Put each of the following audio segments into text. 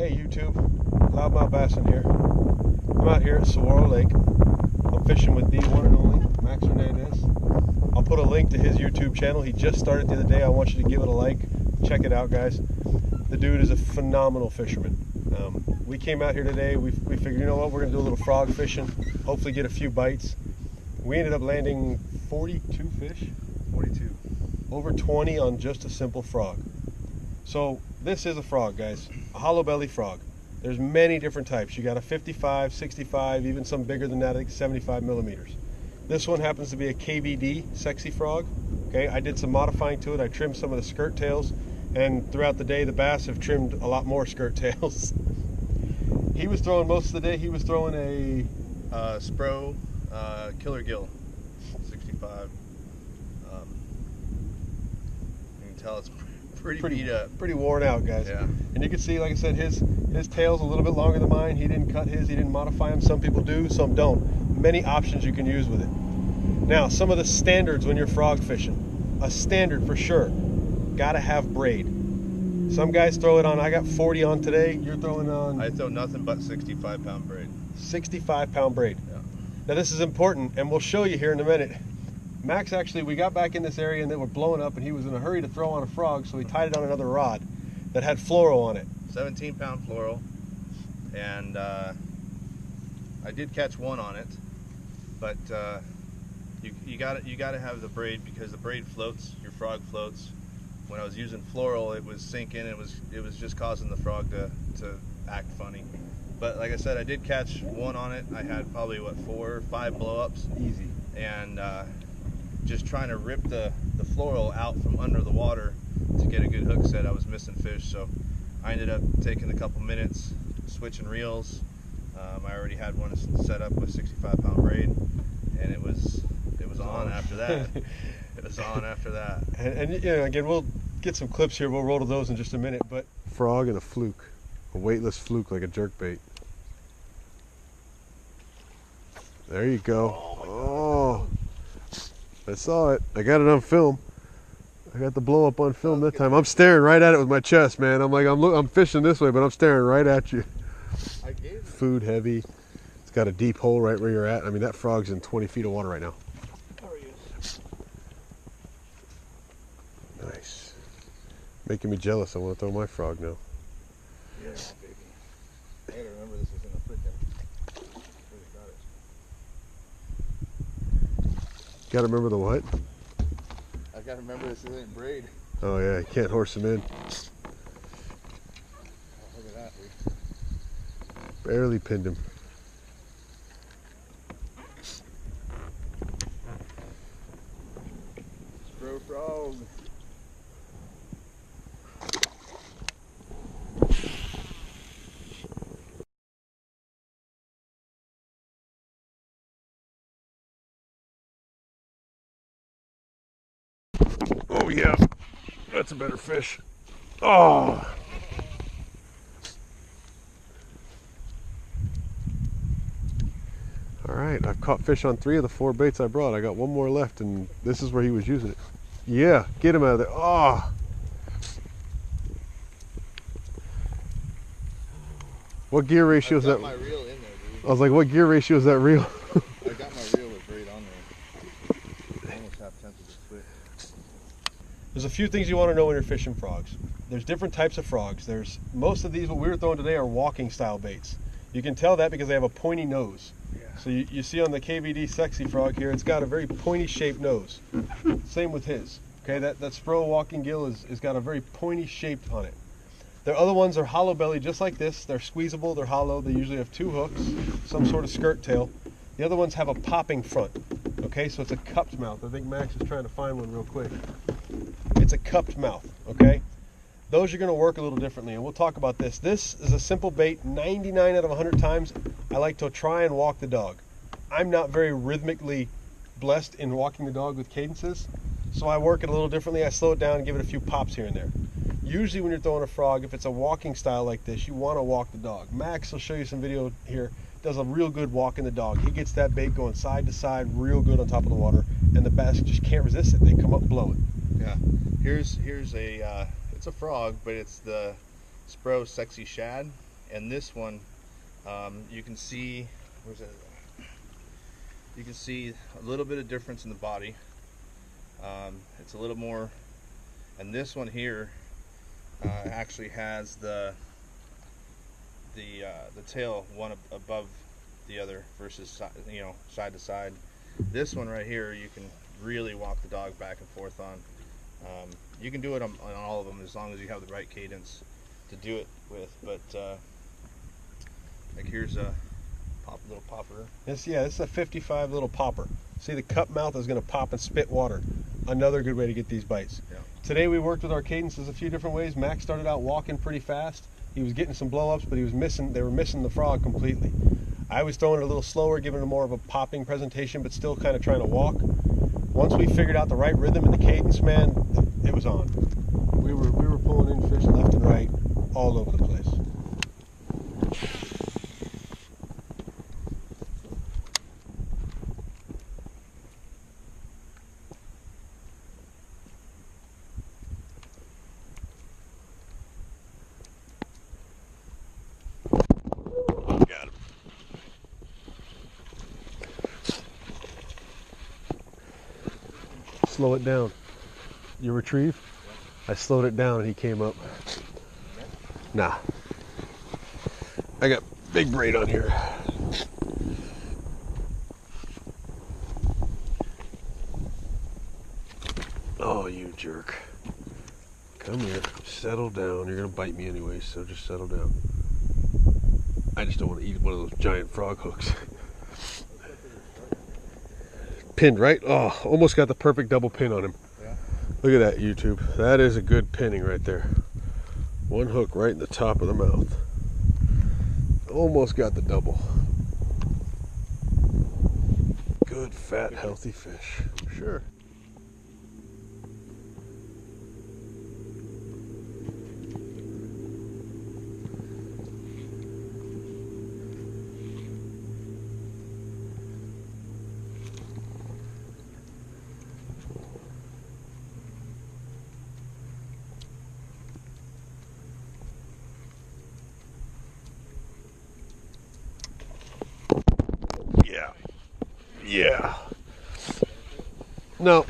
Hey YouTube, LoudmouthBassin here. I'm out here at Saguaro Lake. I'm fishing with the one and only Max Hernandez. I'll put a link to his YouTube channel. He just started the other day. I want you to give it a like. Check it out, guys. The dude is a phenomenal fisherman. We came out here today. We figured, you know what, we're going to do a little frog fishing. Hopefully get a few bites. We ended up landing 42 fish. 42. Over 20 on just a simple frog. So this is a frog, guys, a hollow belly frog. There's many different types. You got a 55, 65, even some bigger than that, like 75 millimeters. This one happens to be a KVD sexy frog. Okay, I did some modifying to it. I trimmed some of the skirt tails, and throughout the day the bass have trimmed a lot more skirt tails. He was throwing most of the day. He was throwing a Spro Killer Gill 65. You can tell it's pretty beat up, pretty worn out, guys. Yeah. And you can see, like I said, his tail's a little bit longer than mine. He didn't cut his, he didn't modify him. Some people do, some don't. Many options you can use with it. Now, some of the standards when you're frog fishing. A standard for sure, gotta have braid. Some guys throw it on, I got 40 on today. You're throwing on? I throw nothing but 65-pound braid. 65-pound braid. Yeah. Now this is important, and we'll show you here in a minute. Max, actually, we got back in this area and they were blowing up, and he was in a hurry to throw on a frog, so he tied it on another rod that had fluoro on it. 17-pound fluoro, and I did catch one on it, but you gotta have the braid, because the braid floats, your frog floats. When I was using fluoro, it was sinking. It was just causing the frog to act funny. But like I said, I did catch one on it. I had probably what, 4 or 5 blow-ups. Easy. And just trying to rip the fluoro out from under the water to get a good hook set, I was missing fish. So I ended up taking a couple minutes, switching reels. I already had one set up with 65-pound braid, and it was on after that. It was on after that. And you know, again, we'll get some clips here. We'll roll to those in just a minute. But frog and a fluke, a weightless fluke like a jerkbait. There you go. Oh, I saw it. I got it on film. I got the blow up on film that time. I'm staring right at it with my chest, man. I'm like, I'm fishing this way, but I'm staring right at you. Food heavy. It's got a deep hole right where you're at. I mean, that frog's in 20 feet of water right now. There he is. Nice. Making me jealous. I want to throw my frog now. Yeah, baby. I gotta remember this is in a freaking. Gotta remember the what? I gotta remember this isn't braid. Oh yeah, you can't horse him in. Oh, look at that, dude. Barely pinned him. Spro frog. Oh yeah, that's a better fish. Oh. All right, I've caught fish on 3 of the 4 baits I brought. I got one more left, and this is where he was using it. Yeah, get him out of there. Oh. What gear ratio is that? My reel in there, dude. I was like, what gear ratio is that reel? I got my reel with braid on there. I almost half tempted to quit. There's a few things you want to know when you're fishing frogs. There's different types of frogs. Most of these, what we were throwing today, are walking style baits. You can tell that because they have a pointy nose. Yeah. So you see on the KVD sexy frog here, it's got a very pointy shaped nose. Same with his. Okay, that Spro walking gill is got a very pointy shaped on it. The other ones are hollow belly, just like this. They're squeezable, they're hollow. They usually have 2 hooks, some sort of skirt tail. The other ones have a popping front. Okay, so it's a cupped mouth. I think Max is trying to find one real quick. It's a cupped mouth, okay? Those are gonna work a little differently, and we'll talk about this. This is a simple bait. 99 out of 100 times, I like to try and walk the dog. I'm not very rhythmically blessed in walking the dog with cadences, so I work it a little differently. I slow it down and give it a few pops here and there. Usually when you're throwing a frog, if it's a walking style like this, you wanna walk the dog. Max will show you some video here, does a real good walking the dog. He gets that bait going side to side real good on top of the water, and the bass just can't resist it. They come up and blow it. Yeah, here's a, it's a frog, but it's the Spro Sexy Shad. And this one, you can see, where's that? You can see a little bit of difference in the body. It's a little more, and this one here actually has the tail one above the other versus, you know, side to side. This one right here, you can really walk the dog back and forth on. You can do it on all of them as long as you have the right cadence to do it with. But like here's a little popper. This is a 55 little popper. See, the cup mouth is going to pop and spit water. Another good way to get these bites. Yeah. Today we worked with our cadences a few different ways. Max started out walking pretty fast. He was getting some blow-ups, but they were missing the frog completely. I was throwing it a little slower, giving it more of a popping presentation, but still kind of trying to walk. Once we figured out the right rhythm and the cadence, man, it was on. We were pulling in fish left and right, all over the place. Got him. Slow it down. You retrieve? I slowed it down and he came up. Nah. I got big braid on here. Oh, you jerk. Come here. Settle down. You're going to bite me anyway, so just settle down. I just don't want to eat one of those giant frog hooks. Pinned right? Oh, almost got the perfect double pin on him. Yeah. Look at that, YouTube. That is a good pinning right there. One hook right in the top of the mouth. Almost got the double. Good, fat, healthy fish. Sure. Yeah. No,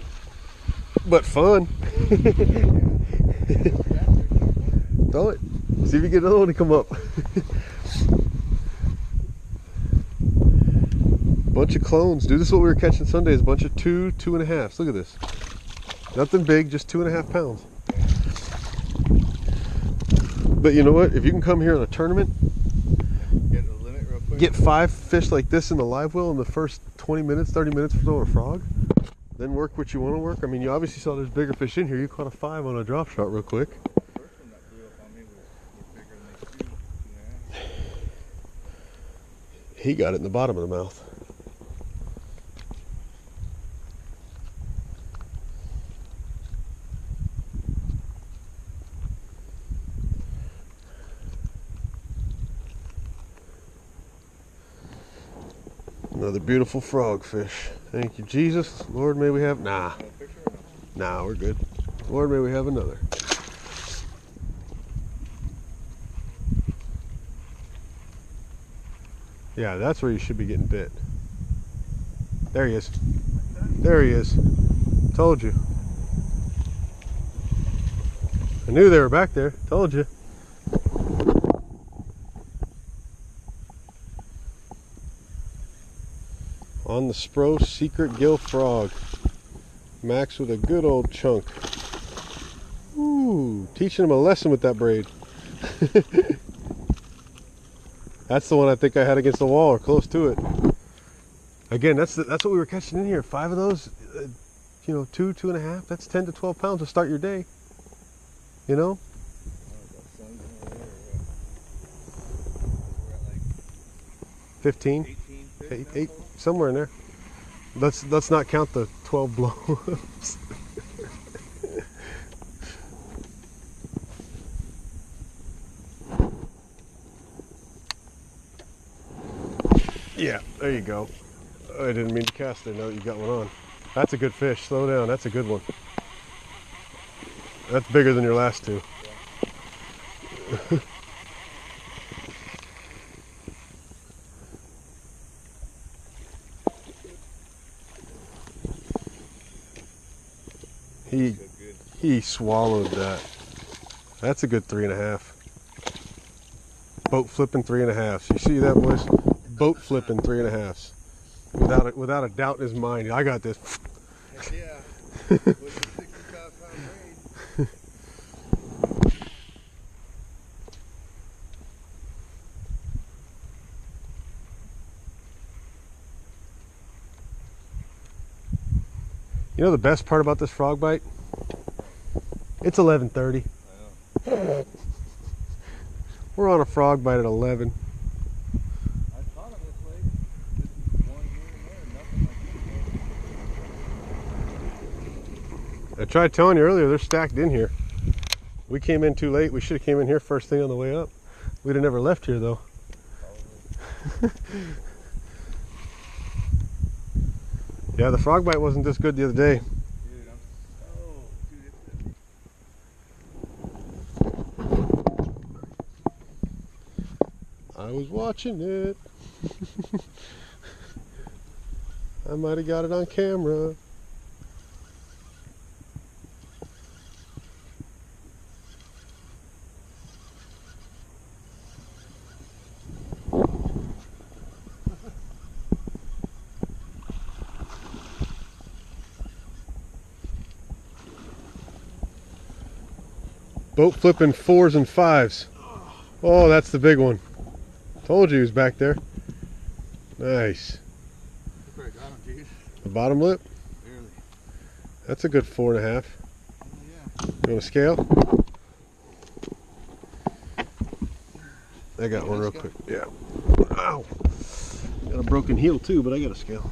but fun. Throw it. See if you get another one to come up. Bunch of clones. Dude, this is what we were catching Sundays. A bunch of 2.5s. Look at this. Nothing big, just 2.5 pounds. But you know what? If you can come here in a tournament, get 5 fish like this in the live well in the first 20 minutes, 30 minutes for throwing a frog, then work what you want to work. I mean, you obviously saw there's bigger fish in here. You caught a 5 on a drop shot real quick. The first one that blew up on me was bigger than they 2.5. He got it in the bottom of the mouth. Another beautiful frogfish. Thank you, Jesus. Lord, may we have... Nah. Nah, we're good. Lord, may we have another. Yeah, that's where you should be getting bit. There he is. There he is. Told you. I knew they were back there. Told you. On the Spro Secret Gill Frog. Max with a good old chunk. Ooh, teaching him a lesson with that braid. That's the one I think I had against the wall or close to it. Again, that's what we were catching in here. 5 of those, you know, 2.5. That's 10 to 12 pounds to start your day. You know? 15, 8, somewhere in there. Let's not count the 12 blow-ups. Yeah, there you go. I didn't mean to cast it. Now that you got one on. That's a good fish. Slow down. That's a good one. That's bigger than your last 2. He swallowed that. That's a good 3.5. Boat flipping 3.5. You see that, boys? Boat flipping 3.5. Without a doubt in his mind, I got this. Heck yeah. With the 65-pound braid. You know the best part about this frog bite? It's 11:30. I know. We're on a frog bite at 11. I caught him this late. Just one here and there, nothing like this. I tried telling you earlier, they're stacked in here. We came in too late. We should have came in here first thing on the way up. We'd have never left here though. Yeah, the frog bite wasn't this good the other day. Dude, I'm so... Dude, I was watching it. I might have got it on camera. Boat flipping 4s and 5s. Oh, that's the big one. Told you he was back there. Nice. Look where I got him, dude. The bottom lip? Barely. That's a good 4.5. Oh, yeah. You want to scale? I got one real quick. Yeah. Ow. Got a broken heel too, but I got a scale.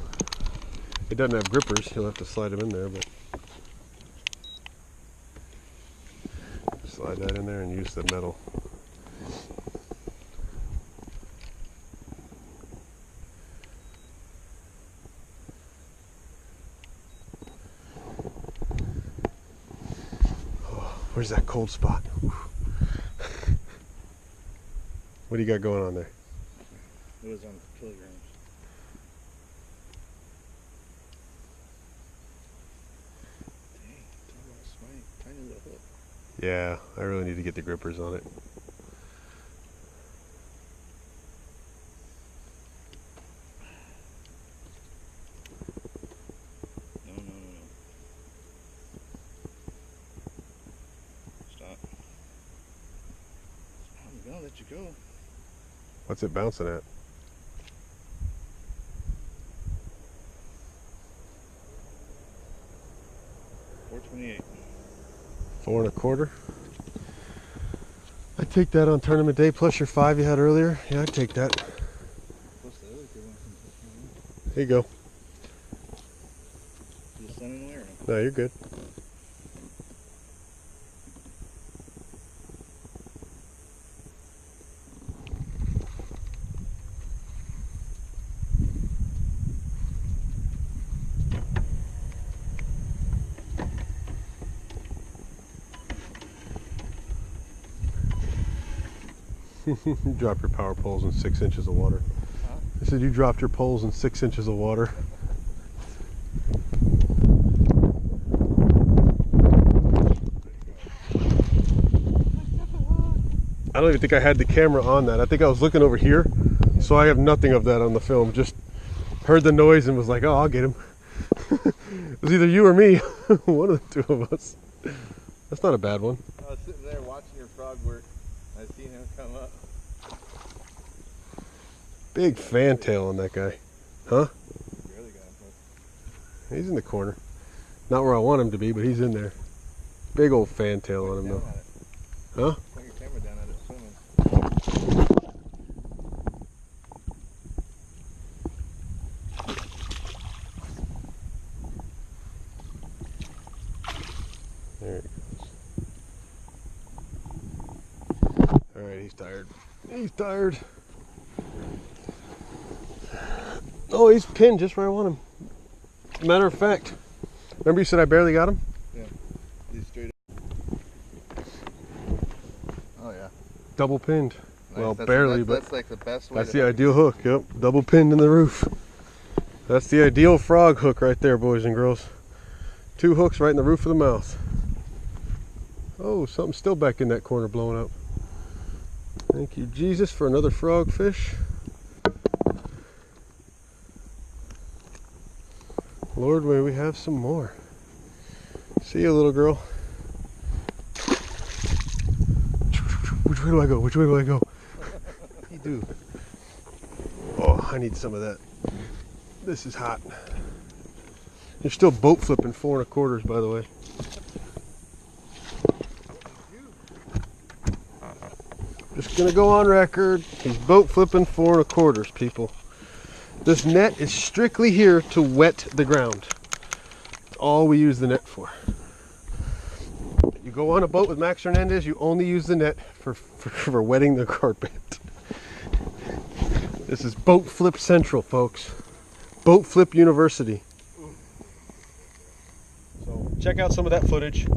It doesn't have grippers. You'll have to slide them in there, but slide that in there and use the metal. Oh, where's that cold spot? What do you got going on there? It was on kilograms. Dang, talk about a tiny little hook. Yeah, I really need to get the grippers on it. No. Stop. I'm gonna let you go. What's it bouncing at? $4.28. 4 1/4. I take that on tournament day plus your 5 you had earlier. Yeah, I'd take that. Plus the other good one. Here you go. Is the sun in the way or no? No, you're good. You dropped your power poles in 6 inches of water. Huh? I said you dropped your poles in 6 inches of water. I don't even think I had the camera on that. I think I was looking over here, so I have nothing of that on the film. Just heard the noise and was like, oh, I'll get him. It was either you or me. One of the two of us. That's not a bad one. I was sitting there watching your frog work. I seen him come up. Big fantail on that guy. Huh? Barely got him. He's in the corner. Not where I want him to be, but he's in there. Big old fantail on him though. Huh? Point your camera down at it swimming. There it goes. Alright, he's tired. He's tired. Oh, he's pinned just where I want him. Matter of fact, remember you said I barely got him? Yeah. He's straight up. Oh yeah. Double pinned. Nice. Well, That's barely, but that's like the best way. that's the ideal hook. Yep, double pinned in the roof. That's the ideal frog hook right there, boys and girls. 2 hooks right in the roof of the mouth. Oh, something's still back in that corner blowing up. Thank you, Jesus, for another frogfish. Lord, may we have some more. See you, little girl. Which way do I go? Which way do I go? You do. Oh, I need some of that. This is hot. You're still boat flipping 4 1/4, by the way. Just gonna go on record. He's boat flipping 4 1/4, people. This net is strictly here to wet the ground. That's all we use the net for. You go on a boat with Max Hernandez, you only use the net for wetting the carpet. This is Boat Flip Central, folks. Boat Flip University. So check out some of that footage.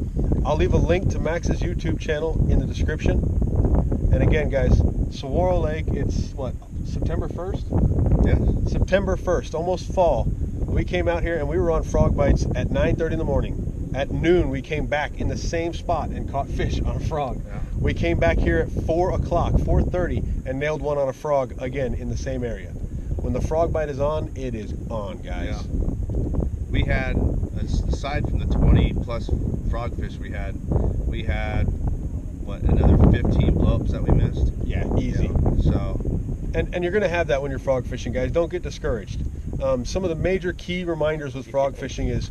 I'll leave a link to Max's YouTube channel in the description. And again, guys, Saguaro Lake, it's what, September 1st? Yeah. September 1st, almost fall. We came out here and we were on frog bites at 9:30 in the morning. At noon, we came back in the same spot and caught fish on a frog. Yeah. We came back here at 4 o'clock, 4:30, and nailed one on a frog again in the same area. When the frog bite is on, it is on, guys. Yeah. We had, aside from the 20 plus frogfish we had, what, another 15 blow-ups that we missed? Yeah, easy. Yeah. So, and you're going to have that when you're frog fishing, guys. Don't get discouraged. Some of the major key reminders with frog fishing is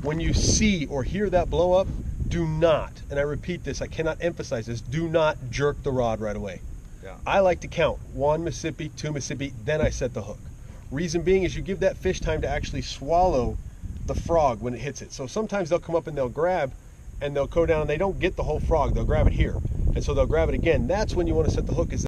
when you see or hear that blow up, do not, and I repeat this, I cannot emphasize this, do not jerk the rod right away. yeah. I like to count 1 Mississippi, 2 Mississippi, then I set the hook. Reason being is you give that fish time to actually swallow the frog when it hits it. So sometimes they'll come up and they'll grab and they'll go down and they don't get the whole frog. They'll grab it here. And so they'll grab it again. That's when you want to set the hook. Is